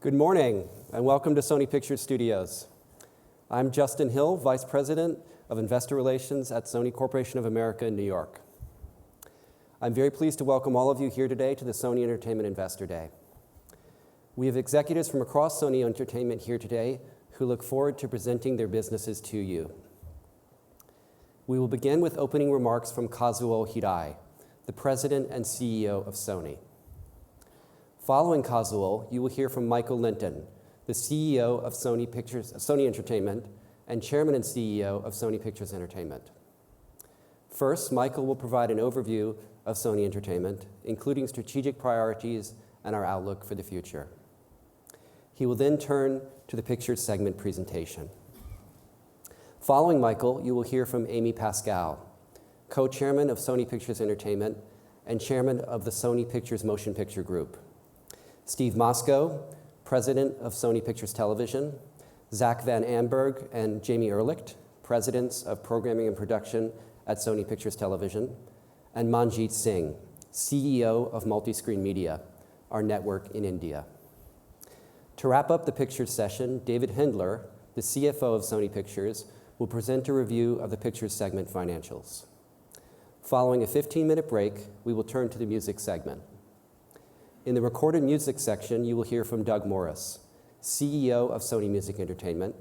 Good morning, and welcome to Sony Pictures Studios. I'm Justin Hill, Vice President of Investor Relations at Sony Corporation of America in New York. I'm very pleased to welcome all of you here today to the Sony Entertainment Investor Day. We have executives from across Sony Entertainment here today who look forward to presenting their businesses to you. We will begin with opening remarks from Kazuo Hirai, the President and CEO of Sony. Following Kazuo, you will hear from Michael Lynton, the CEO of Sony Entertainment and Chairman and CEO of Sony Pictures Entertainment. First, Michael will provide an overview of Sony Entertainment, including strategic priorities and our outlook for the future. He will then turn to the Pictures segment presentation. Following Michael, you will hear from Amy Pascal, co-chairman of Sony Pictures Entertainment and chairman of the Sony Pictures Motion Picture Group. Steve Mosco, president of Sony Pictures Television, Zach Van Amberg and Jamie Ehrlicht, presidents of programming and production at Sony Pictures Television, and Manjeet Singh, CEO of Multiscreen Media, our network in India. To wrap up the Pictures session, David Hindler, the CFO of Sony Pictures, will present a review of the Pictures segment financials. Following a 15-minute break, we will turn to the Music segment. In the recorded music section, you will hear from Doug Morris, CEO of Sony Music Entertainment,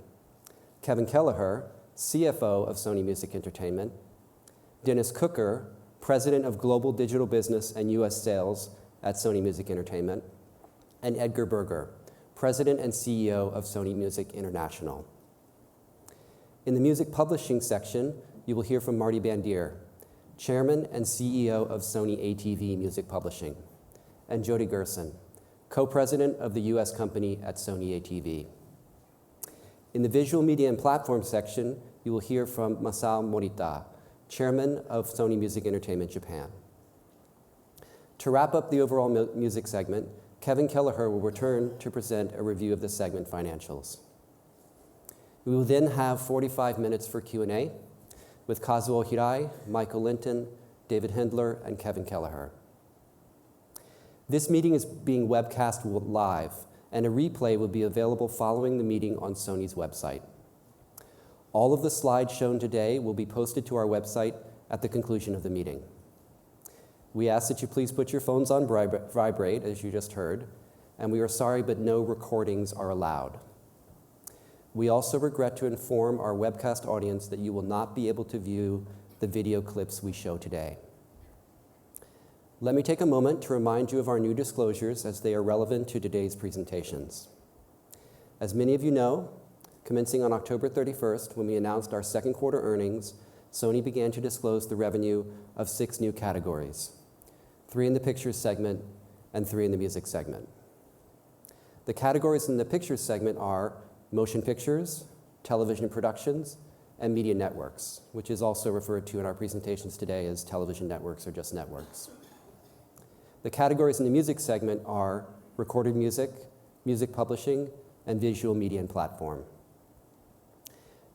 Kevin Kelleher, CFO of Sony Music Entertainment, Dennis Cooker, President of Global Digital Business and U.S. Sales at Sony Music Entertainment, and Edgar Berger, President and CEO of Sony Music International. In the music publishing section, you will hear from Marty Bandier, Chairman and CEO of Sony ATV Music Publishing, and Jody Gerson, co-president of the U.S. company at Sony ATV. In the visual media and platform section, you will hear from Masao Morita, chairman of Sony Music Entertainment Japan. To wrap up the overall music segment, Kevin Kelleher will return to present a review of the segment financials. We will then have 45 minutes for Q&A with Kazuo Hirai, Michael Lynton, David Hindler, and Kevin Kelleher. This meeting is being webcast live, and a replay will be available following the meeting on Sony's website. All of the slides shown today will be posted to our website at the conclusion of the meeting. We ask that you please put your phones on vibrate, as you just heard, and we are sorry, but no recordings are allowed. We also regret to inform our webcast audience that you will not be able to view the video clips we show today. Let me take a moment to remind you of our new disclosures as they are relevant to today's presentations. As many of you know, commencing on October 31st, when we announced our second quarter earnings, Sony began to disclose the revenue of 6 new categories, 3 in the Pictures segment and 3 in the Music segment. The categories in the Pictures segment are motion pictures, television productions, and media networks, which is also referred to in our presentations today as television networks or just networks. The categories in the Music segment are recorded music, music publishing, and visual media and platform.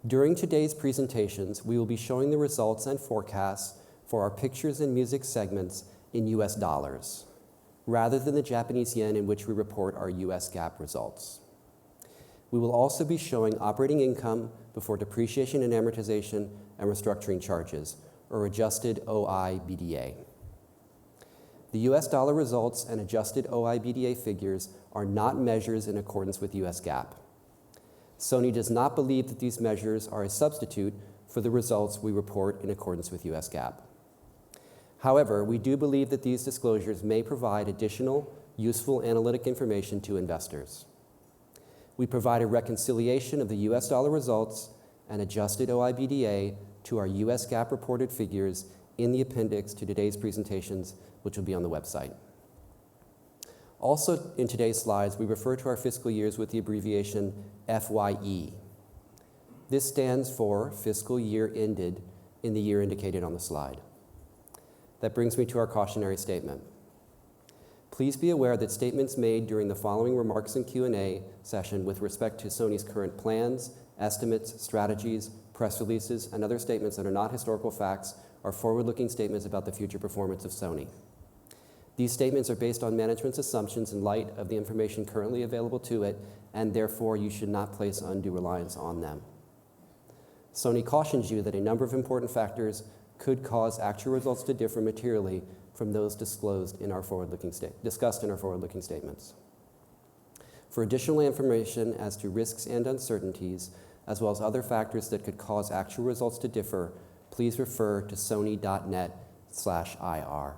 During today's presentations, we will be showing the results and forecasts for our Pictures and Music segments in US dollars, rather than the Japanese yen in which we report our US GAAP results. We will also be showing operating income before depreciation and amortization and restructuring charges, or adjusted OIBDA. The US dollar results and adjusted OIBDA figures are not measures in accordance with US GAAP. Sony does not believe that these measures are a substitute for the results we report in accordance with US GAAP. However, we do believe that these disclosures may provide additional, useful analytic information to investors. We provide a reconciliation of the US dollar results and adjusted OIBDA to our US GAAP reported figures in the appendix to today's presentations, which will be on the website. Also in today's slides, we refer to our fiscal years with the abbreviation FYE. This stands for fiscal year ended in the year indicated on the slide. That brings me to our cautionary statement. Please be aware that statements made during the following remarks and Q&A session with respect to Sony's current plans, estimates, strategies, press releases, and other statements that are not historical facts are forward-looking statements about the future performance of Sony. These statements are based on management's assumptions in light of the information currently available to it, and therefore you should not place undue reliance on them. Sony cautions you that a number of important factors could cause actual results to differ materially from those discussed in our forward-looking statements. For additional information as to risks and uncertainties, as well as other factors that could cause actual results to differ, please refer to sony.net/IR.